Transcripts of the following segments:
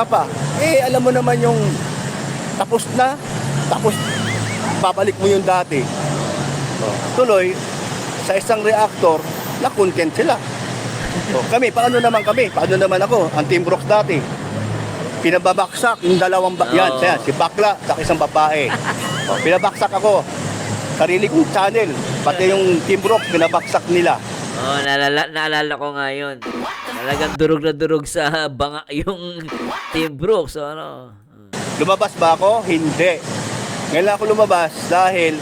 pa. Eh, alam mo naman yung tapos na, tapos babalik mo yung dati. Tuloy, sa isang reactor, na-content sila. Kami, paano naman kami? Paano naman ako? Ang Team Brooks dati. Pinababaksak yung dalawang yan, si Bakla, sa isang babae. Pinabaksak ako. Sarili kong channel, pati yung Team Brooks, pinabaksak nila. Naalala ko nga yun. Talagang durog na durog sa banga yung Team Brooks. Ano? Lumabas ba ako? Hindi. Ngayon lang ako lumabas dahil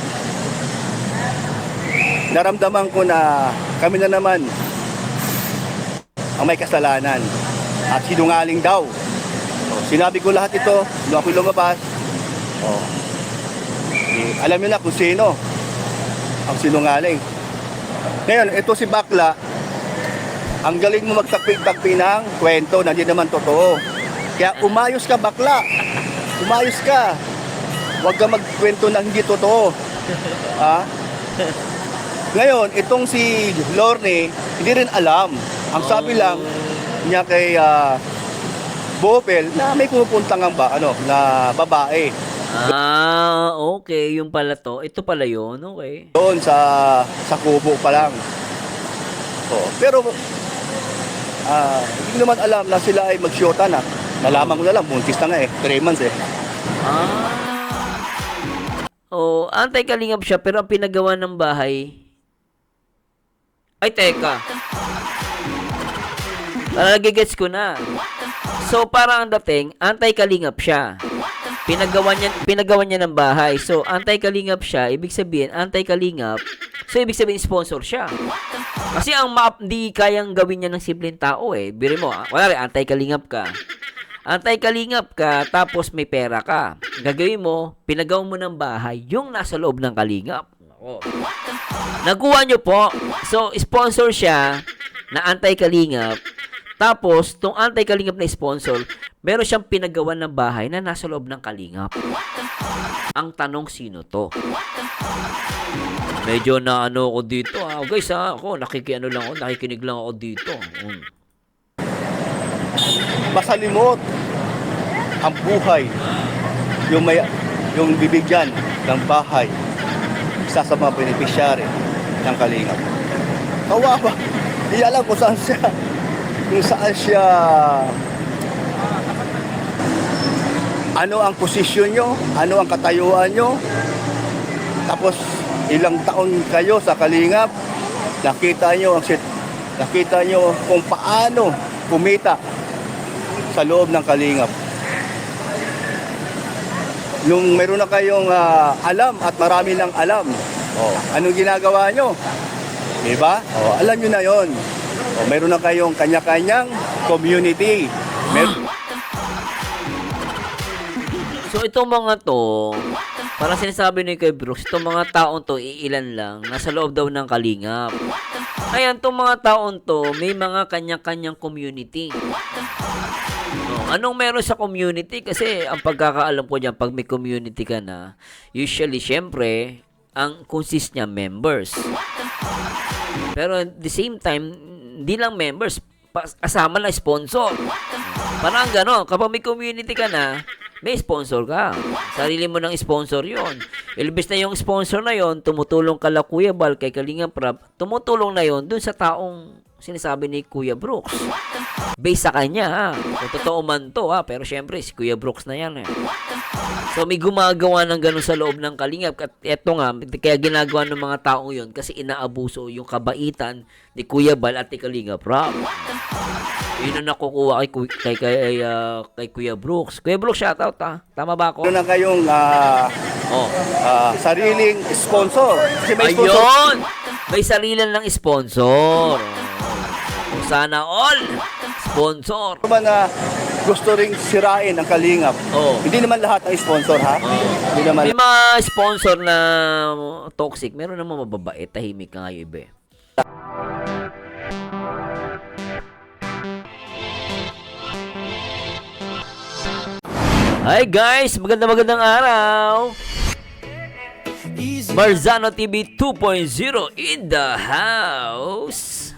naramdaman ko na kami na naman ang may kasalanan at sinungaling daw. Sinabi ko lahat ito nung ako lumabas. Alam niyo na kung sino ang sinungaling. Ngayon, ito si Bakla, ang galing mo magtagpi-tagpi ng kwento na hindi naman totoo. Kaya umayos ka, Bakla. Umayos ka. Huwag ka magkwento na hindi totoo. Ngayon, itong si Lorne, hindi rin alam. Ang sabi lang niya kay Bopel na may pumupuntang na babae. Okay. Yung pala to. Ito pala yun. Okay. Doon sa kubo pa lang. Pero hindi naman alam na sila ay magsyota na. Nalaman ko na lang, buntis na nga 3 months Antay-kalingap siya pero ang pinagawa ng bahay. Ay, teka. Nagigets ko na. So, parang ang dating, antay-kalingap siya. Pinagawa niya ng bahay. So, antay-kalingap siya, ibig sabihin, antay-kalingap. So, ibig sabihin, sponsor siya. Kasi ang map, di kayang gawin niya ng simpleng tao Biri mo, wala rin, antay-kalingap ka. Antay-kalingap ka, tapos may pera ka. Gagawin mo, pinagawa mo ng bahay, yung nasa loob ng kalingap. Nakuha nyo po. So, sponsor siya na antay-kalingap. Tapos, tong antay-kalingap na sponsor, meron siyang pinagawa ng bahay na nasa loob ng kalingap. Ang tanong, sino to? Medyo na ako dito. Guys, ako, nakikinig lang ako dito. Masalimot ang buhay yung bibigyan ng bahay isa sa mga beneficiary ng kalingap. Kawawa. Hindi alam kung saan siya ano ang posisyon nyo, ano ang katayuan nyo, tapos ilang taon kayo sa kalingap, nakita nyo kung paano kumita sa loob ng kalingap. Nung meron na kayong alam at marami ng alam, anong ginagawa nyo? Diba? Alam nyo na yon. Meron na kayong kanya-kanyang community. So, itong mga to, parang sinasabi ni kay Brooks, itong mga taon to, iilan lang, nasa loob daw ng kalingap. Ayan, itong mga taon to, may mga kanya-kanyang community. Anong meron sa community? Kasi ang pagkakaalam ko dyan, pag may community ka na, usually, syempre, ang consist niya members. Pero at the same time, hindi lang members, kasama na sponsor. Parang gano'n, kapag may community ka na, may sponsor ka. Sarili mo ng sponsor yon. Ilbis na yung sponsor na yon, tumutulong kala Kuya Bal, kay Kalinga Prab, tumutulong na yon dun sa taong sinasabi ni Kuya Brooks. Based sa kanya, kung totoo man to, pero syempre, si Kuya Brooks na yan. So, may gumagawa ng gano'n sa loob ng kalingap. At eto nga, kaya ginagawa ng mga taong yon kasi inaabuso yung kabaitan ni Kuya Bal at ni Kalinga Prab. Yun ang nakukuha kay Kuya Brooks. Kuya Brooks, shoutout Tama ba ako? Meron na kayong sariling sponsor. Kasi may sponsor. Ayun! May sarilan ng sponsor. Sana all sponsor. Ano ba na gusto ring sirain ang kalingap? Hindi naman lahat ng sponsor, ha? Hindi naman. May mga sponsor na toxic. Meron naman mababait. Tahimik nga yung iba. Hi guys! Magandang araw! Marzano TV 2.0 in the house.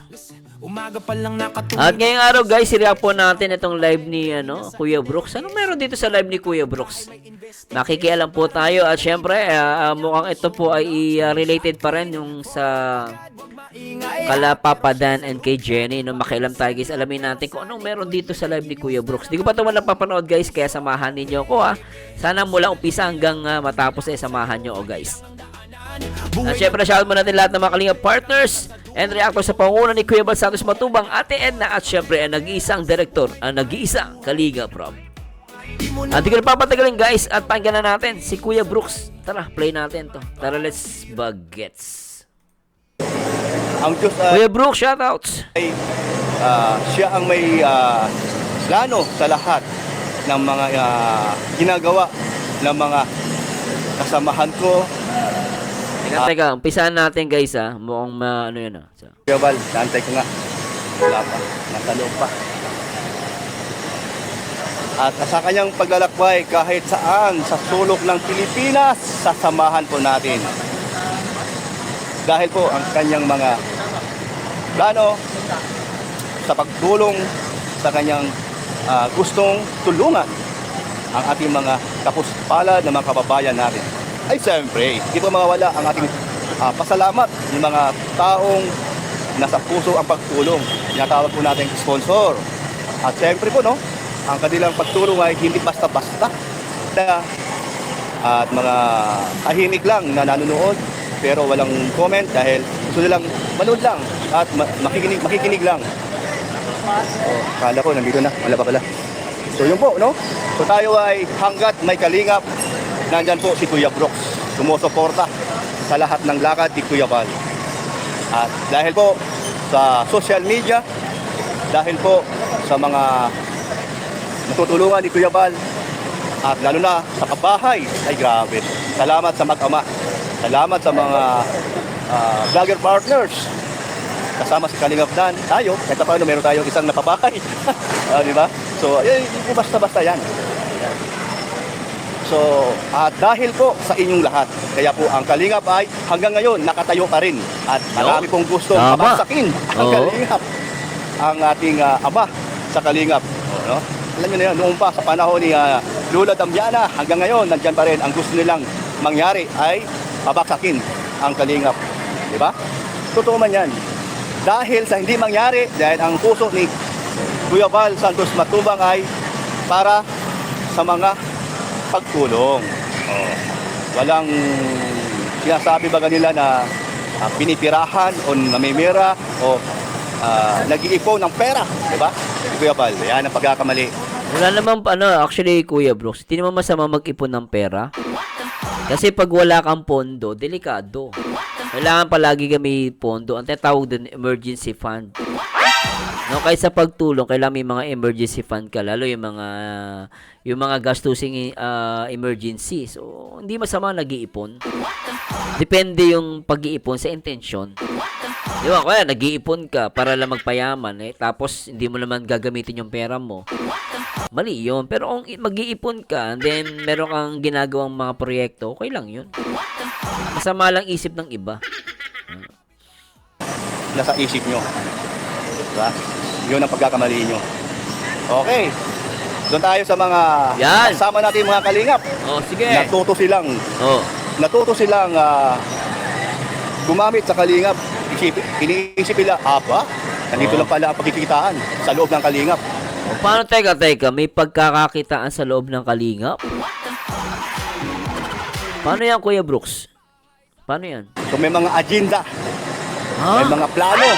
Umaga pa lang nakatulog. At ngayong araw guys, i-react po natin itong live ni Kuya Brooks. Anong meron dito sa live ni Kuya Brooks? Makikialam po tayo at syempre mukhang ito po ay related pa rin yung sa kala Papa Dan and kay Jenny. No, makialam tayo guys, alamin natin kung anong meron dito sa live ni Kuya Brooks. Di ko pa ito walang papanood guys, kaya samahan ninyo ko Sana mula umpisa hanggang matapos ay samahan nyo guys. At syempre, shoutout mo natin lahat ng mga Kalingap partners and reactor sa pangunan ni Kuya Bal Santos Matubang, Ate Edna, at syempre ang nag-iisang director, ang nag-iisang Kalingap Rob. At di ko na papatagalin guys, at pakinggan na natin si Kuya Brooks. Tara, play natin to. Tara, let's bagets. Ang Diyos Kuya Brooks, shoutouts. ay siya ang may plano sa lahat ng mga ginagawa ng mga kasamahan ko. Teka, umpisahan natin guys mukhang ano yun So, Kuya Bal, naantay ko nga. Wala pa. Nasa loob pa. At sa kanyang paglalakbay kahit saan sa sulok ng Pilipinas, sasamahan po natin. Dahil po ang kanyang mga plano sa pagtulong sa kanyang gustong tulungan ang ating mga kapuspalad na mga kababayan natin. Ay siyempre, hindi po mawawala ang ating pasalamat ng mga taong nasa puso ang pagtulong. Tinatawag po natin sponsor. At siyempre po, ang kanilang pagtulong ay hindi basta-basta. At mga tahimik lang na nanonood pero walang comment dahil gusto nilang manood lang at makikinig lang. Kala ko nandito na, wala pa pala. So yun po, So tayo ay hanggat may kalingap, nandyan po si Kuya Brooks, sumusuporta sa lahat ng lakad ni Kuya Bal. At dahil po sa social media, dahil po sa mga natutulungan ni Kuya Bal, at lalo na sa kabahay, ay grabe. Salamat sa mag-ama. Salamat sa mga vlogger partners. Kasama si Kalingap Dan, tayo, kahit paano meron tayong isang napabahay. Di ba? So, hindi basta-basta yan. So, dahil po sa inyong lahat, kaya po ang Kalingap ay hanggang ngayon nakatayo pa rin. At marami pong gusto mabagsakin ang Kalingap. Ang ating ama sa Kalingap. Alam niyo na yan, noong pa sa panahon ni Lola Damiana, hanggang ngayon, nandyan pa rin ang gusto nilang mangyari ay mabagsakin ang Kalingap. Di ba? Totoo man yan. Dahil sa hindi mangyari, dahil ang puso ni Kuya Bal Santos Matubang ay para sa mga pagtulong. Walang sinasabi ba kanila na pinipirahan o namimira o nag-iipon ng pera, di ba? Kuya Bal, yan ang pagkakamali. wala naman actually Kuya Brooks, hindi naman masama mag-ipon ng pera. Kasi pag wala kang pondo, delikado. Kailangan palagi kami pondo. Ang tinatawag din emergency fund. Kaysa pagtulong, kailangan may mga emergency fund ka, lalo yung mga gastusing emergency. So, hindi masama nag-iipon. Depende yung pag-iipon sa intensyon. Di ba? Kaya nag-iipon ka para lang magpayaman, tapos hindi mo naman gagamitin yung pera mo. Mali yun. Pero kung mag-iipon ka, and then meron kang ginagawang mga proyekto, okay lang yun. Masama lang isip ng iba. Nasa isip nyo. Diba? Yun ang pagkakamali nyo. Okay. Doon tayo sa mga kasama natin mga Kalingap. Sige. Natuto silang gumamit sa Kalingap. Iniisip nila, nandito lang pala ang pagkikitaan sa loob ng Kalingap. Paano, teka, may pagkakakitaan sa loob ng Kalingap? Paano yan, Kuya Brooks? Paano yan? So may mga agenda, may mga plano.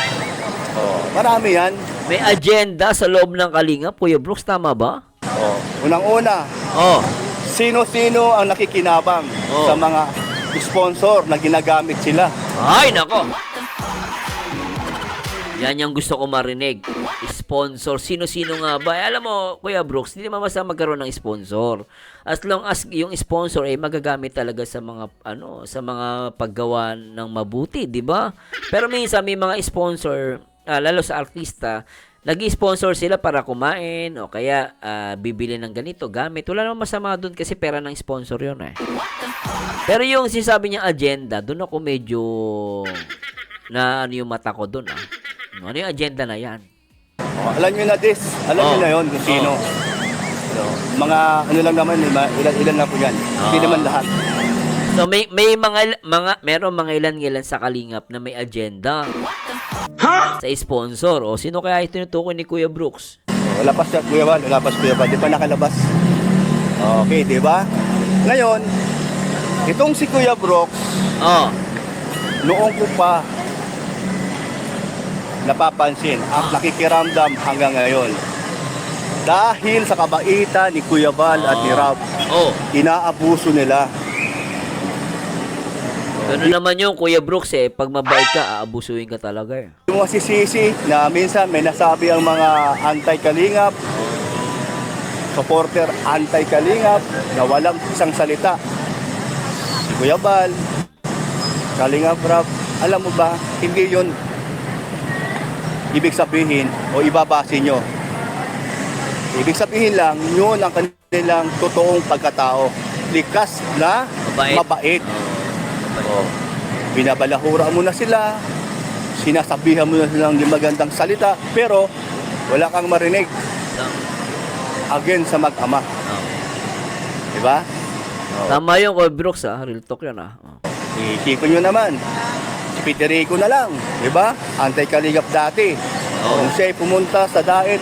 Marami yan. May agenda sa loob ng Kalingap, Kuya Brooks, tama ba? Unang-una, sino-sino ang nakikinabang sa mga sponsor na ginagamit sila. Ay, nako! Yan yung gusto ko marinig. Sponsor. Sino-sino nga ba? Alam mo, Kuya Brooks, hindi naman masama magkaroon ng sponsor. As long as yung sponsor ay magagamit talaga sa mga sa mga paggawa ng mabuti, 'di ba? Pero minsan may mga sponsor, lalo sa artista, nag-sponsor sila para kumain o kaya bibili ng ganito, gamit. Wala namang masama doon kasi pera ng sponsor 'yon eh. Pero yung sinasabi niya agenda, doon ako medyo na yung mata ko doon Ano yung agenda na yan? Alam nyo na this, alam nyo na yon kung sino. So, mga ano lang naman, ilan lang po yan. Hindi naman lahat. So may meron mga ilan sa Kalingap na may agenda sa sponsor. O sino kaya ito tinutukoy ni Kuya Brooks? Wala pa siya, Kuya Val, di pa nakalabas. Okay, di ba? Ngayon, itong si Kuya Brooks, noong ko pa napapansin at nakikiramdam hanggang ngayon. Dahil sa kabaitan ni Kuya Val at ni Rob, inaabuso nila. Ganun naman yung Kuya Brooks eh. Pag mabait ka, aabusuin ka talaga eh. Yung mga sisisi na minsan may nasabi ang mga anti-kalingap, supporter anti-kalingap, na walang isang salita. Si Kuya Val, Kalingap Rob, alam mo ba, hindi yun ibig sabihin o ibabase nyo. Ibig sabihin lang, yun ang kanilang totoong pagkatao. Likas na mabait. Binabalahura mo na sila, sinasabihan mo na silang di magandang salita, pero wala kang marinig again sa mag-ama. Diba? Tama yung Kuya Brooks real talk yun Isipin nyo naman, si Piterico na lang, diba? Anti-kalingap dati. Kung siya'y pumunta sa daet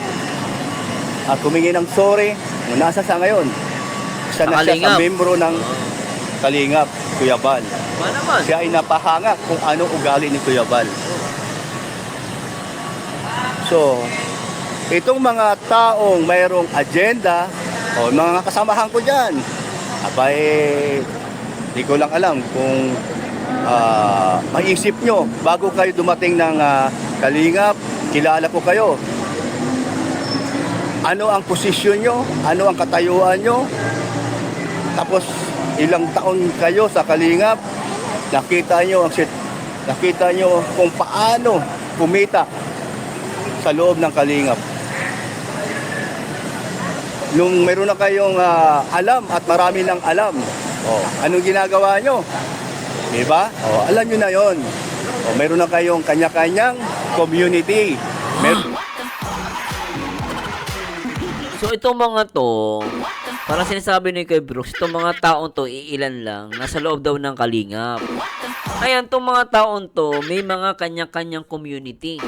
at humingi ng sorry, nasa sa ngayon. Isa na siya sa membro ng Kalingap, Kuya Val. Naman. Siya ay napahanga kung ano ugali ni Kuya Val. So, itong mga taong mayroong agenda, o mga kasamahan ko dyan, abay, di ko lang alam kung maisip nyo, bago kayo dumating ng Kalingap, kilala ko kayo. Ano ang posisyon nyo? Ano ang katayuan nyo? Tapos, ilang taon kayo sa Kalingap, nakita nyo kung paano kumita sa loob ng Kalingap. Nung meron na kayong alam at marami lang alam, anong ginagawa nyo? Diba? Alam nyo na yon. Meron na kayong kanya-kanyang community. So itong mga to, parang sinasabi ni Kuya Brooks, itong mga taong to, iilan lang, nasa loob daw ng Kalingap. Ayan, itong mga taong to, may mga kanya-kanyang community.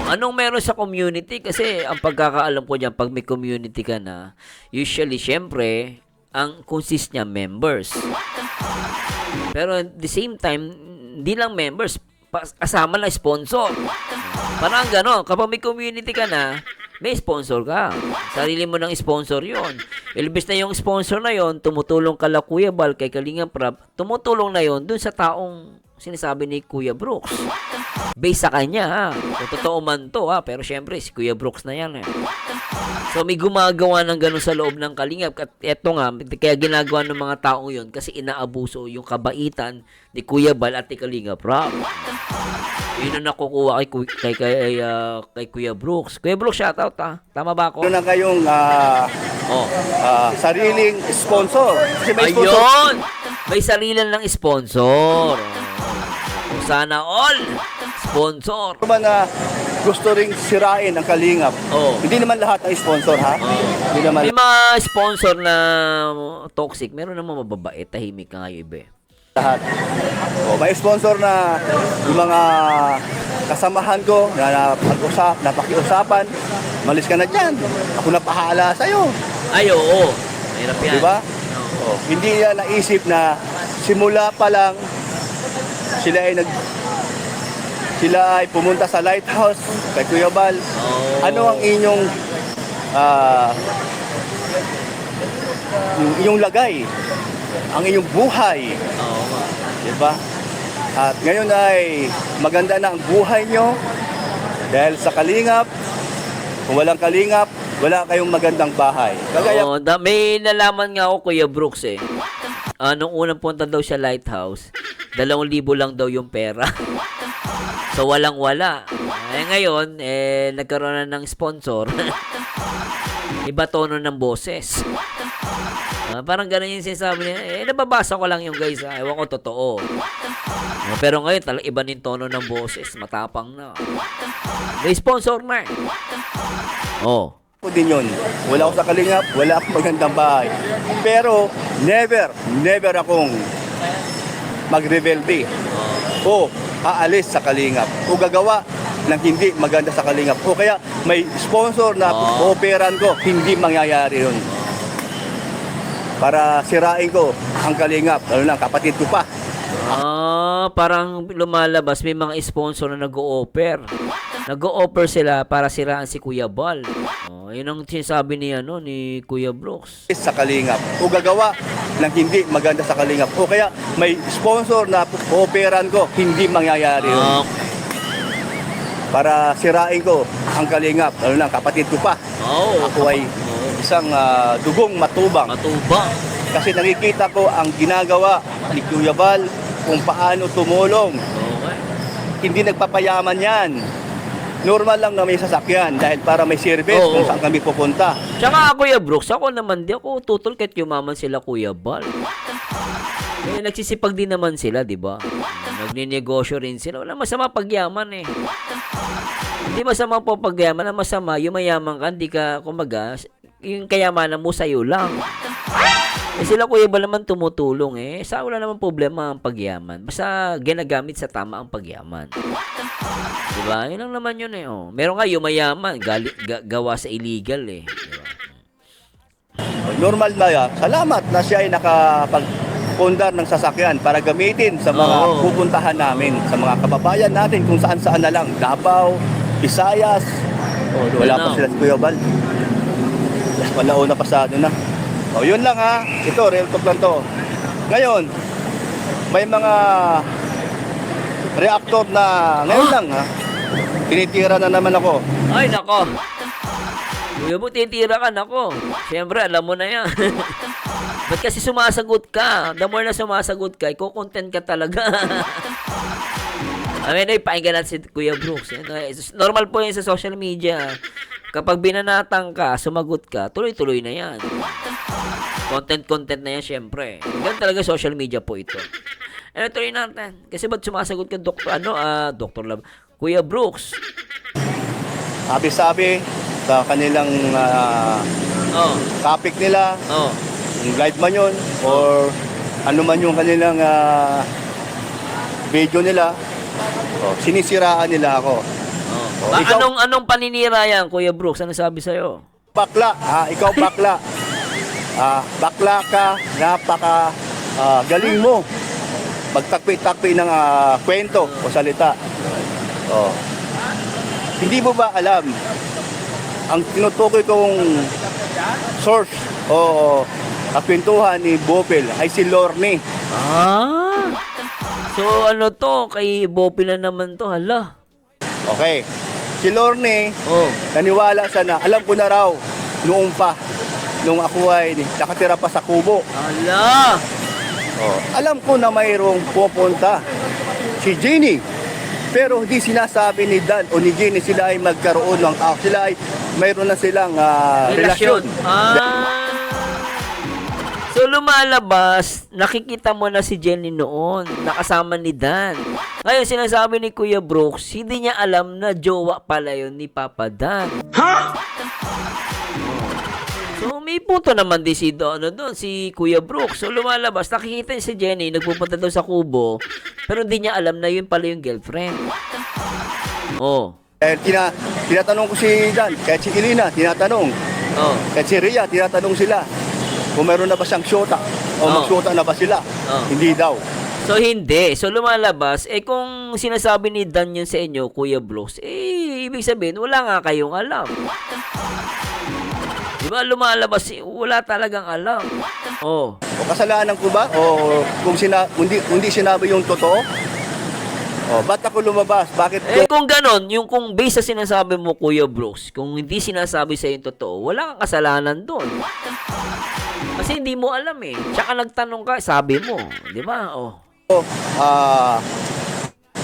Anong meron sa community? Kasi ang pagkakaalam ko dyan, pag may community ka na, usually, syempre, ang consist niya members. Pero at the same time, hindi lang members, kasama lang sponsor. Parang gano'n, kapag may community ka na, may sponsor ka. Sarili mo ng sponsor yon. Ilbis na yung sponsor na yon, tumutulong kala Kuya Val, kay Kalingap Rob, tumutulong na yon dun sa taong sinasabi ni Kuya Brooks. Based sa kanya, kung totoo man to, pero syempre, si Kuya Brooks na yan, So, may gumagawa ng gano'n sa loob ng Kalingap. At eto nga, kaya ginagawa ng mga taong yon kasi inaabuso yung kabaitan ni Kuya Val at ni Kalingap Rob. Yun ang nakukuha kay Kuya Brooks. Kuya Brooks, shoutout Tama ba ako? Meron na kayong sariling sponsor. Kasi may sponsor. Ayun! May sarili ng sponsor. Sana all sponsor. Ano ba na gusto ring sirain ang Kalingap? Hindi naman lahat ng sponsor, ha? Hindi naman. May mga sponsor na toxic. Meron naman mababait. Tahimik ka nga yung iba. Lahat. May sponsor na yung mga kasamahan ko na napakiusapan, malis ka na dyan. Ako napahala sa'yo. Ay, oo. Mahirap yan. Diba? Hindi niya naisip na simula pa lang sila ay pumunta sa lighthouse kay Kuya Val. Ano ang inyong inyong lagay? Ang inyong buhay. Diba? At ngayon ay maganda na ang buhay nyo dahil sa Kalingap. Kung walang Kalingap, wala kayong magandang bahay. Kagaya may nalaman nga ako, Kuya Brooks nung unang punta daw siya lighthouse, 2,000 lang daw yung pera. So walang-wala. Ngayon, nagkaroon na ng sponsor. Iba tono ng boses. Parang ganun yung sinasabi niya. Nababasa ko lang yung guys, ewan ko totoo. Pero ngayon, iba yung tono ng boses. Matapang na. May sponsor na. Oh. Ako din yun. Wala ako sa Kalingap, wala akong magandang bahay. Pero never akong mag-rebelde. O aalis sa Kalingap. O gagawa ng hindi maganda sa Kalingap. O kaya may sponsor na operan ko, hindi mangyayari yun. Para sirain ko ang Kalingap, lalo na kapatid ko pa. Parang lumalabas, may mga sponsor na nag-o-offer. Nag-o-offer sila para siraan si Kuya Bal. Yun ang sinasabi ni, ni Kuya Brooks. Sa Kalingap. O gagawa ng hindi maganda sa Kalingap. O kaya may sponsor na operan ko, hindi mangyayari yun. Para sirain ko ang Kalingap, lalo na kapatid ko pa. Ako ay isang dugong matubang. Kasi nakikita ko ang ginagawa ni Kuya Bal kung paano tumulong. Hindi nagpapayaman yan. Normal lang na may sasakyan dahil para may service kung saan kami pupunta. Tsaka Kuya Brooks, ako naman di ako tutol kahit yumaman sila Kuya Bal. Nagsisipag din naman sila, di ba? Nagninegosyo rin sila. Wala masama pagyaman eh. Hindi masama po pagyaman. Ang masama, yumayaman ka, hindi ka, kumbaga, yung kayamanan mo sa'yo lang. Sila Kuya Bal naman tumutulong eh. Sa wala naman problema ang pagyaman. Basta ginagamit sa tama ang pagyaman. Diba? Yun lang naman yun eh. Meron nga yumayaman, gawa sa illegal eh. Diba? Normal na yan. Salamat na siya ay nakapagpundar ng sasakyan para gamitin sa mga pupuntahan namin, sa mga kababayan natin kung saan-saan na lang. Davao, Visayas. Wala pa sila sa Kuya Bal. Wala pa sa na. Yun lang ha. Ito, real talk lang to. Ngayon, may mga reactor na ngayon lang ha. Tinitira na naman ako. Ay, nako. Kuya mo, titira ka, nako. Siyempre, alam mo na yan. Ba't kasi sumasagot ka? The more na sumasagot ka, iko-content ka talaga. Ay, pakinggan natin si Kuya Brooks. Normal po yun sa social media. Kapag binanatang ka, sumagot ka, tuloy-tuloy na yan. Content na yan, syempre. Ganun talaga social media po ito. Tuloy natin. Kasi ba't sumasagot ka, Dr. Love? Kuya Brooks. Sabi-sabi sa kanilang topic nila, yung live man yun, or ano man yung kanilang video nila, sinisiraan nila ako. Anong paninira yan, Kuya Brooks? Ano sabi sa'yo? Bakla, ikaw bakla. Bakla ka, napaka galing mo. Magtakpi-takpi ng kwento o salita. Hindi mo ba alam ang tinutukoy kong source o kwentuhan ni Bopel ay si Lorne. So ano to? Kay Bopel na naman to, hala. Okay. Si Lorne, naniwala siya na, alam ko na raw, noong pa, nung ako ay nakatira pa sa Kubo. Hala! Alam ko na mayroong pupunta si Jenny. Pero hindi sinasabi ni Dan o ni Jenny sila ay magkaroon ng sila ay mayroon na silang relasyon. So lumalabas, nakikita mo na si Jenny noon, nakasama ni Dan. Ngayon sinasabi ni Kuya Brooks, hindi niya alam na jowa pala yun ni Papa Dan. So may punto naman din si si Kuya Brooks. So lumalabas, nakikita niya si Jenny, nagpupunta daw sa Kubo, pero hindi niya alam na yun pala yung girlfriend. Tinatanong ko si Dan, kahit si Elena, tinatanong. Kahit si Rhea, tinatanong sila kung meron na ba siyang syota o magsyota na ba sila. Hindi daw. So hindi. So lumalabas, kung sinasabi ni Dan yun sa inyo, Kuya Brooks, ibig sabihin, wala nga kayong alam. Diba lumalabas, wala talagang alam. O kasalanan ko ba? O kung hindi sinabi yung totoo? Ba't ako lumabas? Bakit kung ganon, yung kung base sa sinasabi mo, Kuya Brooks, kung hindi sinasabi sa yung totoo, wala kang kasalanan doon. Kasi hindi mo alam eh. Tsaka nagtanong ka, sabi mo. Di ba?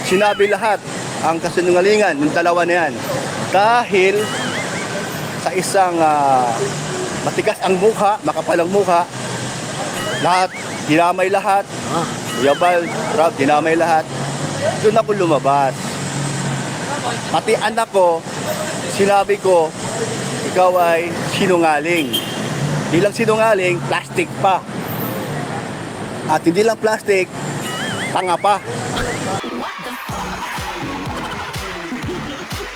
Sinabi lahat ang kasinungalingan ng dalawa na yan. Dahil sa isang matigas ang mukha, makapal ang mukha, lahat, dinamay lahat, Yabal, Rob, dinamay lahat. Doon ako lumabas. Pati anak ko, sinabi ko, ikaw ay sinungaling. Hindi lang sinungaling, plastic pa. At hindi lang plastic, tanga pa.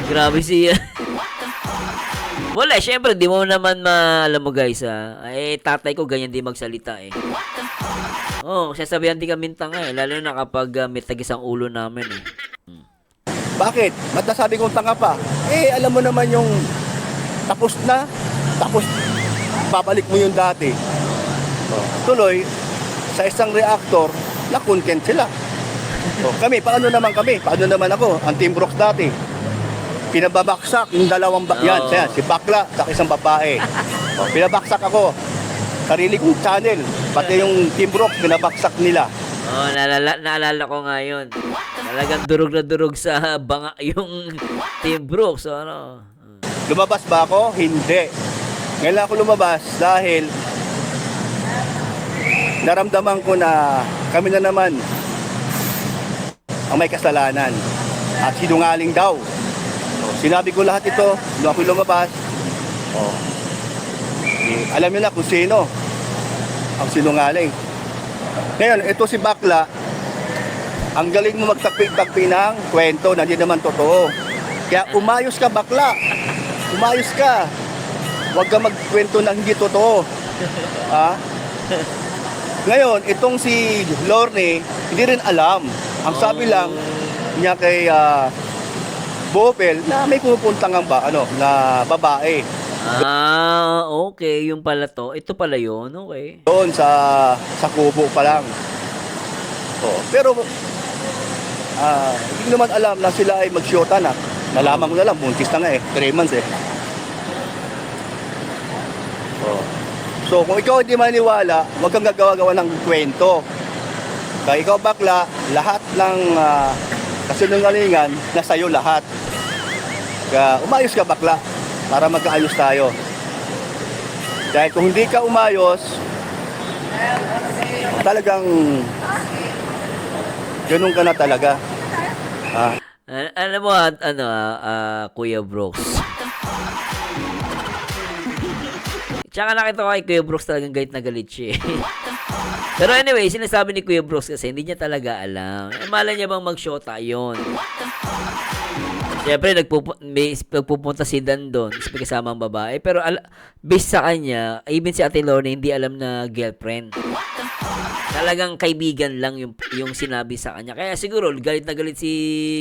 Grabe siya. Wala, syempre, di mo naman alam mo guys, tatay ko ganyan di magsalita eh. Oh, sasabihan di kami tanga eh, lalo na kapag may tagis ang ulo namin eh. Bakit? Ba't nasabi kong tanga pa? Eh, alam mo naman yung tapos na, tapos babalik mo yung dati. Tuloy, sa isang reactor, na-content sila. Kami, paano naman kami? Paano naman ako? Ang Team Brooks dati. Pinababaksak yung dalawang yan, si Bakla sa isang babae. Pinabaksak ako. Sarili kong channel, pati yung Team Brooks, pinabaksak nila. Oh, naalala ko nga yun. Talagang durog na durog sa banga yung Team Brooks, ano. Lumabas ba ako? Hindi. Ngayon lang ako lumabas dahil naramdaman ko na kami na naman ang may kasalanan at sinungaling daw. Sinabi ko lahat ito nung ako lumabas. Alam niyo na kung sino ang sinungaling. Ngayon, ito si Bakla, ang galing mo magtagpi-tagpi ng kwento na hindi naman totoo. Kaya umayos ka, Bakla. Umayos ka. Huwag ka magkwento na hindi totoo. Ha? Ngayon, itong si Lorne, hindi rin alam. Ang sabi lang niya kay Bopel na may pumupuntang na babae. Okay. Yung pala to. Ito pala yun. Okay. Doon sa kubo pa lang. Pero hindi naman alam na sila ay magsyota na. Nalaman ko na lang, buntis na nga 3 months So, kung ikaw hindi maniwala, huwag kang gagawa-gawa ng kwento. Kaya ikaw, Bakla, lahat ng kasinungalingan, nasa iyo lahat. Kaya umayos ka, Bakla, para magkaayos tayo. Dahil kung hindi ka umayos, talagang ganun ka na talaga. Alam mo, Kuya Brooks. Tsaka nakita ko kay Kuya Brooks talagang galit na galit siya. Pero anyway, sinasabi ni Kuya Brooks kasi hindi niya talaga alam. Malay niya bang mag-shota yun? Siyempre, nagpupunta si Dan doon, may kasama ang babae. Pero based sa kanya, even si Ate Lorne hindi alam na girlfriend. Talagang kaibigan lang yung sinabi sa kanya. Kaya siguro, galit na galit si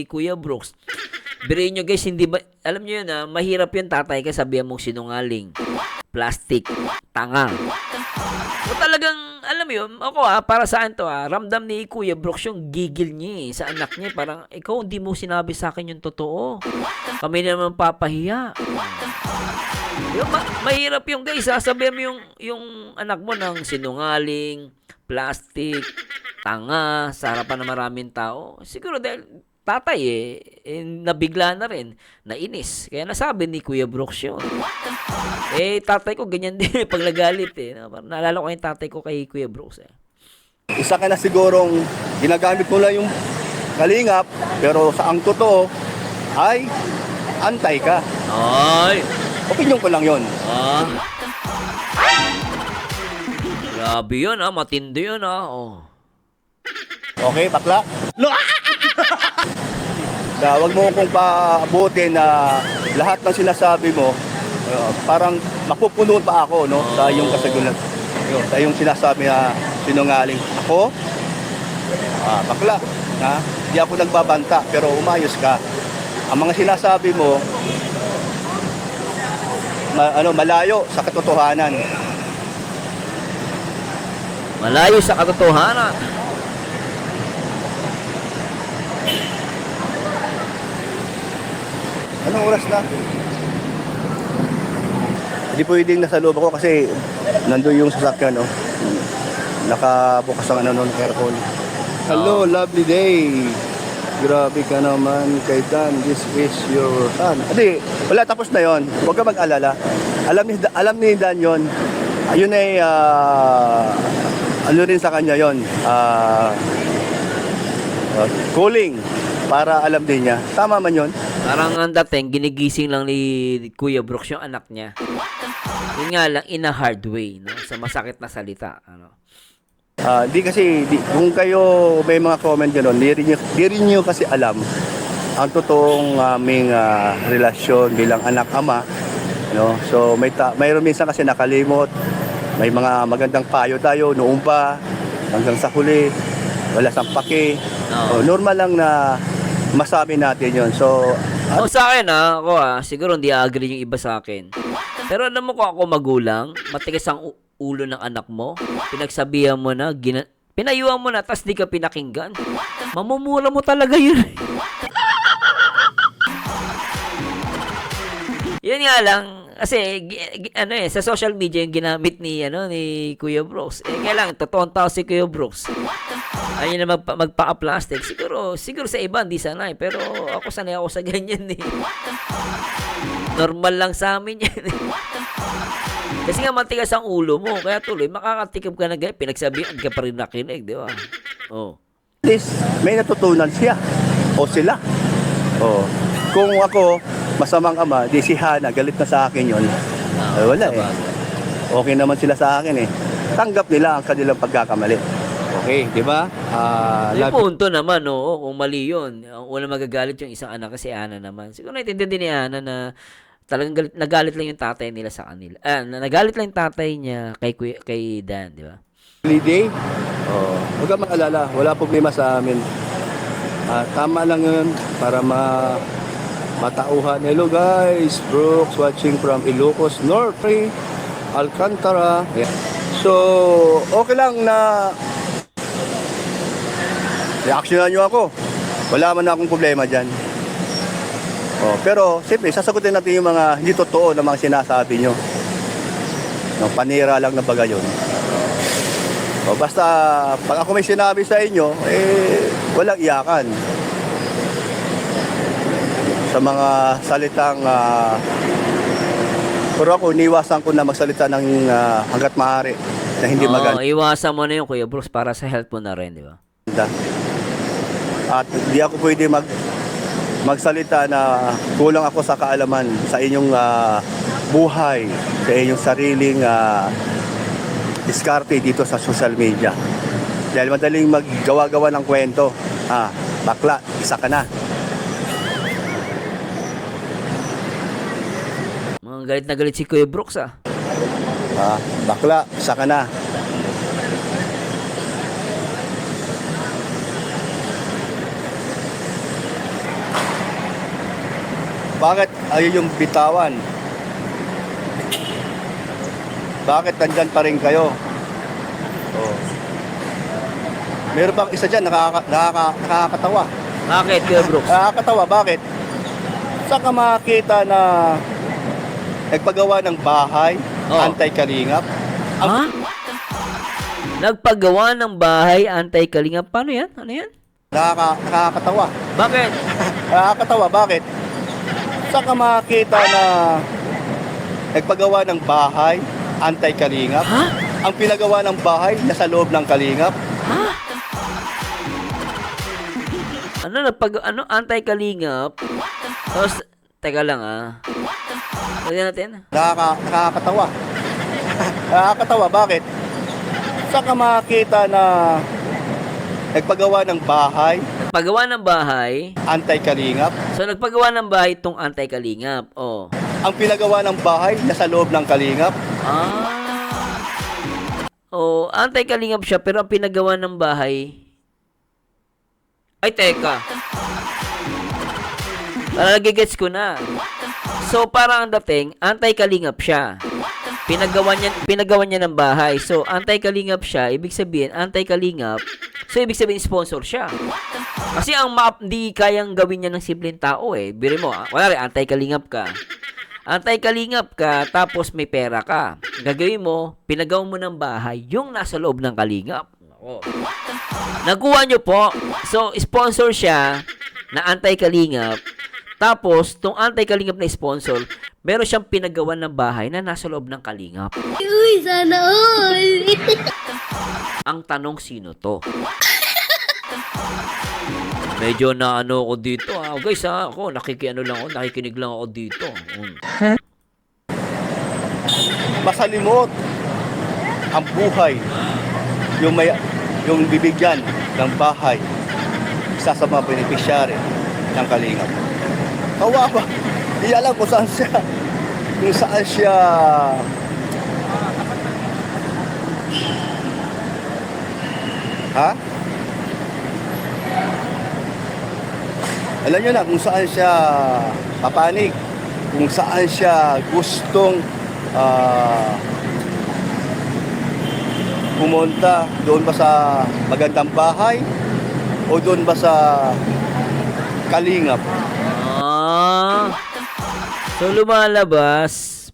Kuya Brooks. Biruin nyo guys, hindi ba, alam nyo yun mahirap yun tatay ka sabihan mong sinungaling. Plastic, tanga. O talagang, alam mo yun, ako para saan to ramdam ni Kuya Brooks yung gigil niya sa anak niya. Parang, ikaw hindi mo sinabi sa akin yung totoo. Kami naman papahiya. Yung, mahirap yung guys, sabihan mo yung anak mo ng sinungaling, plastic, tanga, sa harapan ng maraming tao. Siguro dahil tatay nabigla na rin, nainis. Kaya nasabi ni Kuya Brooks yun. Tatay ko ganyan din pag nagalit Naalala ko yung tatay ko kay Kuya Brooks Isa ka na sigurong ginagamit mo lang yung kalingap, pero sa ang totoo ay antay ka. Ay! Opinyon ko lang yun. Grabe yun matindi yun Okay, Bakla? No! Huwag mo kong paabutin na lahat ng sinasabi mo, parang mapupuno pa ako sa iyong kasagulan. Sa iyong sinasabi na sinungaling. Ako? Bakla. Hindi ako nagbabanta, pero umayos ka. Ang mga sinasabi mo, malayo sa katotohanan. Malayo sa katotohanan. Anong oras na? Hindi pwedeng nasa loob ako kasi nandun yung sasakyan, nakabukas ang aircon. Hello, lovely day. Grabe ka naman kay Dan. This is your son. Hindi, wala, tapos na yon. Huwag ka mag-alala. Alam ni Dan yun. Ayun ay, ano rin sa kanya yun, calling para alam din niya. Tama man yun. Parang ang dating, ginigising lang ni Kuya Brooks yung anak niya. Yun nga lang, in a hard way, no? Sa masakit na salita. Ano? Kung kayo may mga comment gano'n, di rin nyo kasi alam ang totoong aming relasyon bilang anak-ama. No? So mayroon minsan kasi nakalimot, may mga magandang payo tayo noong pa, hanggang sa huli, wala sang pake. Oo. Normal lang na masabi natin yon. So, O sa akin ako siguro hindi agree yung iba sa akin. Pero alam mo kung ako magulang, matigas ang ulo ng anak mo, pinagsabihan mo na, pinayuhan mo na, tas di ka pinakinggan. Mamumura mo talaga yun. Yun nga lang, kasi sa social media yung ginamit ni Kuya Brooks. Kailangan totoong tao si Kuya Brooks. Ayun na magpa-plastic. Siguro sa iba hindi sanay, pero ako sanay ako sa ganyan eh. Normal lang sa amin yan eh. Kasi nga matigas ang ulo mo, kaya tuloy makakatikim ka na ganyan, pinagsabihan ka pa rin nakinig, di ba? Oh. at least may natutunan siya o sila. Kung ako masamang ama, di si Hana, galit na sa akin yun. Wala eh. Okay naman sila sa akin eh. Tanggap nila ang kanilang pagkakamali. Okay, di ba? May punto naman, oo, kung mali yun. Wala magagalit yung isang anak kasi Ana naman. Siguro naintindihan din ni Ana na talagang nagalit lang yung tatay nila sa kanila. Nagalit lang yung tatay niya kay Dan, di ba? Holiday? Huwag kang mag-alala, wala problema sa amin. Tama lang yun para matauhan. Hello guys, Brooks watching from Ilocos Norte, Alcantara. Yeah. So, okay lang na reaksyonan nyo ako. Wala man akong problema dyan. Pero, siyempre, sasagutin natin yung mga hindi totoo na mga sinasabi nyo. Panira lang na baga yun. Basta, pag ako may sinabi sa inyo, walang iyakan. Sa mga salitang, pero ako, iniwasan ko na magsalita ng hanggat maaari na hindi maganda. Iwasan mo na yung Kuya Brooks para sa health mo na rin, di ba? At di ako pwede magsalita na kulang ako sa kaalaman sa inyong buhay, sa inyong sariling diskarte dito sa social media. Dahil madaling maggawa-gawa ng kwento. Bakla, isa ka na. Mga galit na galit si Kuya Brooks Bakla, isa ka na. Bakit ayaw yung bitawan? Bakit nandyan pa rin kayo? Meron bang isa dyan nakakatawa? Bakit, Kuya Brooks? Nakakatawa, bakit? Saan ka makakita na nagpagawa ng bahay, anti-kalingap? Nagpagawa ng bahay, anti-kalingap? Paano yan? Ano yan? Nakakatawa. Bakit? Nakakatawa, bakit? Saan ka makakita na nagpagawa ng bahay, anti-kalingap? Ang pinagawa ng bahay, nasa loob ng kalingap? Anti-kalingap? Tapos, teka lang Lagyan natin. Nakakatawa. Nakakatawa, bakit? Saan ka makakita na nagpagawa ng bahay, Paggawa ng bahay. anti-kalingap? So, nagpagawa ng bahay itong anti-kalingap. Ang pinagawa ng bahay, nasa loob ng kalingap? Anti-kalingap siya, pero ang pinagawa ng bahay... Ay, teka. Nagigets ko na. So, parang ang dating, anti-kalingap siya. Pinagawa niya ng bahay. So, anti-kalingap siya, ibig sabihin, anti-kalingap. So, ibig sabihin, sponsor siya. Kasi ang map, di kayang gawin niya ng simpleng tao eh. Biri mo, kunwari, anti-kalingap ka. Anti-kalingap ka, tapos may pera ka. Gagawin mo, pinagawa mo ng bahay, yung nasa loob ng kalingap. Nakuha nyo po. So, sponsor siya na anti-kalingap. Tapos, tong anti-kalingap na sponsor, meron siyang pinagawa ng bahay na nasa loob ng kalingap. Uy, sana all! Ang tanong, sino to? Medyo na ano ako dito guys ako nakikinig lang ako dito. Masalimot ang buhay yung bibigyan ng bahay isa sa mga beneficiary ng kalingap. Kawawa, di alam kung saan siya ha? Alam nyo na kung saan siya papanig, kung saan siya gustong pumunta, doon ba sa magandang bahay o doon ba sa kalingap. So lumalabas,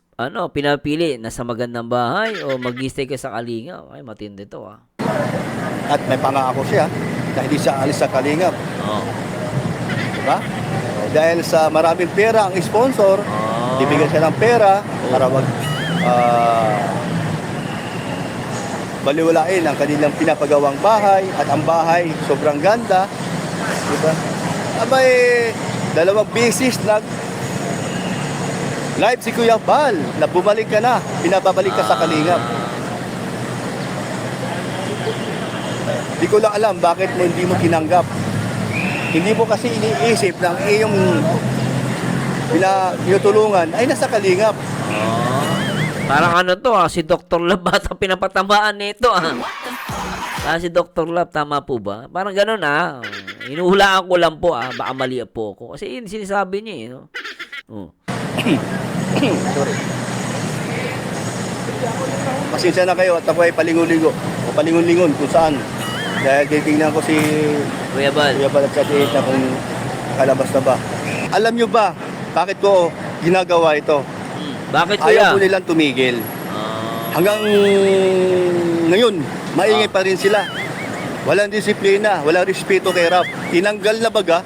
pinapili nasa magandang bahay o mag-stay ka sa kalingap. Ay, matindi to At may pangako siya na hindi siya alis sa kalingap. Diba? Dahil sa maraming pera ang sponsor, bibigyan siya ng pera para baliwalain ang kanilang pinapagawang bahay at ang bahay sobrang ganda. Diba? Abay, 2 beses live si Kuya Bal na bumalik ka na, pinababalik ka sa kalingap. Di ko lang alam bakit mo hindi mo tinanggap. Hindi mo kasi iniisip ng iyong pinutulungan ay nasa kalingap. Parang si Dr. Lab bata pinapatamaan nito si Dr. Lab, tama po ba? Parang gano'n Inuhulaan ko lang po baka mali po ako. Kasi yun sinasabi niya Sorry. Pasensya na kayo at ako ay palingon-ligo o palingon-lingon kung saan. Dahil titignan ko si Kuya Bal at sa tiit na kung kalabas na ba. Alam nyo ba bakit ko ginagawa ito? Bakit kuya? Ayaw ko nilang tumigil. Hanggang ngayon, maingay pa rin sila. Walang disiplina, walang respeto kay Rap. Tinanggal na baga,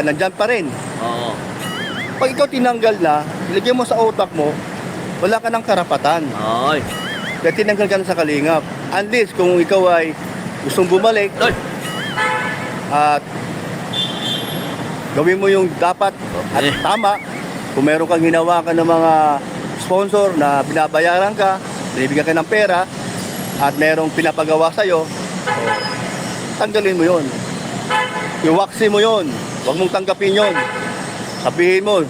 nandyan pa rin. Oo. Pag ikaw tinanggal na, ilagay mo sa utak mo, wala ka ng karapatan. Ay. Kaya tinanggal ka na sa kalingap. Unless kung ikaw ay gustong bumalik, at gawin mo yung dapat at tama. Kung meron kang hinawakan ng mga sponsor na binabayaran ka, binibigyan ka ng pera, at merong pinapagawa sa'yo, tanggalin mo yon. Iwaksi mo yon. Huwag mong tanggapin yon. Sabihin mo,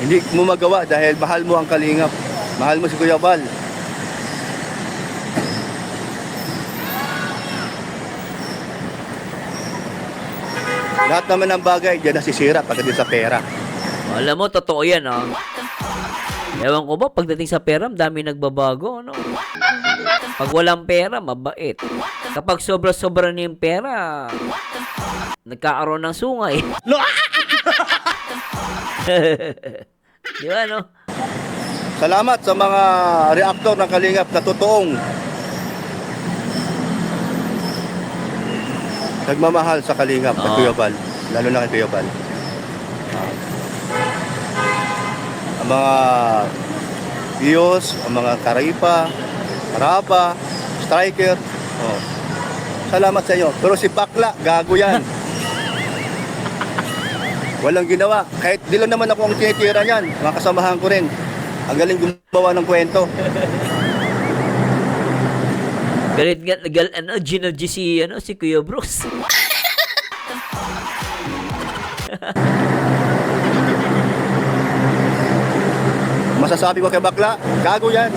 hindi mo magawa dahil mahal mo ang kalingap. Mahal mo si Kuya Bal. Lahat naman ng bagay, diyan nasisira pagdating sa pera. Alam mo, totoo yan Ewan ko ba, pagdating sa pera, dami nagbabago, Pag walang pera, mabait. Kapag sobra-sobra na yung pera, nagkakaroon ng sungay. Di ba, Salamat sa mga reaktor ng kalingap na totoong nagmamahal sa kalingap at Kuya Bal. Lalo na kay Kuya Bal. Ang mga Diyos, ang mga Karaipa, Raba, Striker. Salamat sa inyo. Pero si Bakla, gago yan. Walang ginawa. Kahit di lang naman ako ang tinitira niyan. Mga kasamahan ko rin. Ang galing gumawa ng kwento. Galit Gino G si Kuya Brooks. Masasabi ko kay Bakla, gago yan.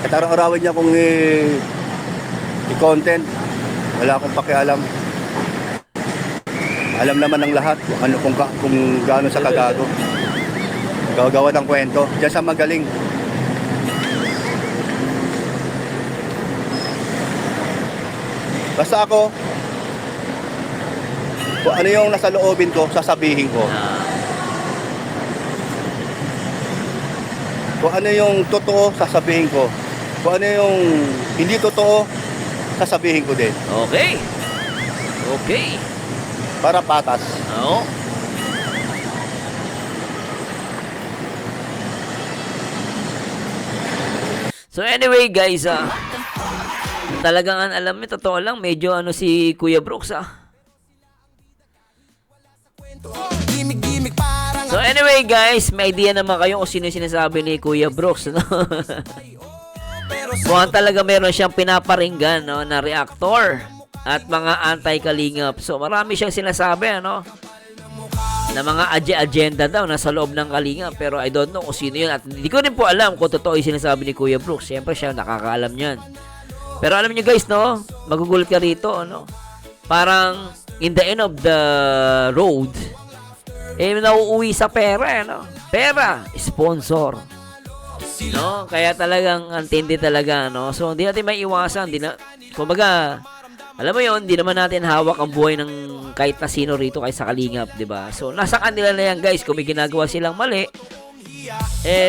At araw-arawin niya kung i-content. Wala akong pakialam. Alam naman ng lahat kung gaano sa kagago. Gagawa ng kwento. Diyan sa magaling. Basta ako, kung ano yung nasa loobin ko, sasabihin ko. Kung ano yung totoo, sasabihin ko. Kung ano yung hindi totoo, sasabihin ko din. Okay. Okay. para patas. Oo. So anyway guys, talagang alam mo, totoo lang, medyo ano si Kuya Brooks So anyway guys, may idea naman kayo kung sino yung sinasabi ni Kuya Brooks, no? Mukhang talaga meron siyang pinaparinggan, no, na reactor at mga anti-kalingap. So marami siyang sinasabi, ano, na mga agenda daw nasa loob ng kalingap, pero I don't know kung sino yun at hindi ko rin po alam kung totoo yung sinasabi ni Kuya Brooks. Siyempre siya nakakaalam niyan. Pero alam niyo guys, no, magugulat ka rito, no? Parang in the end of the road, nauuwi sa pera, no? Pera, sponsor. No? Kaya talagang antindi talaga, no? So hindi natin maiiwasan, kumbaga, alam mo yon, hindi naman natin hawak ang buhay ng kahit na sino rito kahit sa kalingap, 'di ba? So nasa kanila na yan, guys. Kung may ginagawa silang mali,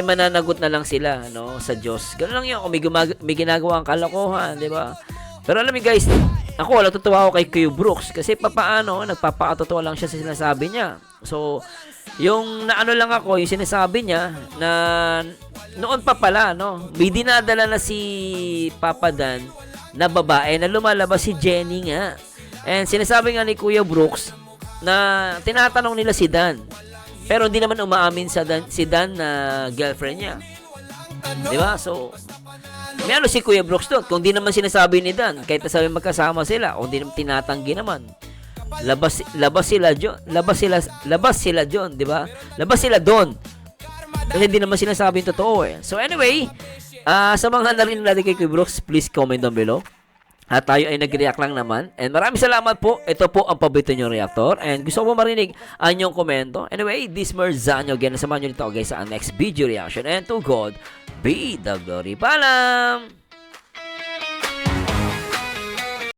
mananagot na lang sila, no, sa Diyos. Ganun lang 'yun. Kung may ginagawang kalokohan, 'di ba? Pero alam mo guys, ako natutuwa ako kay Kuya Brooks kasi papaano, nagpapakatotoo lang siya sa sinasabi niya. So, yung naano lang ako, yung sinasabi niya na noon pa pala, no, may dinadala na si Papa Dan na babae na lumalabas si Jenny nga. And sinasabi nga ni Kuya Brooks na tinatanong nila si Dan. Pero hindi naman umaamin si Dan na girlfriend niya. 'Di ba? So, may ano si Kuya Brooks doon. Kung di naman sinasabi ni Dan, kahit nasabi magkasama sila, o di naman tinatanggi naman. Labas sila doon, 'di ba? Labas sila doon. Kasi hindi naman sinasabi yung totoo eh. So anyway, sa mga narinig natin kay Kuya Brooks, please comment down below. At tayo ay nag-react lang naman. And maraming salamat po. Ito po ang paborito nyo reactor. And gusto ko marinig ang inyong komento. Anyway, this Merzanyo again. Samahan nyo dito guys sa next video reaction. And to God be the glory. Paalam!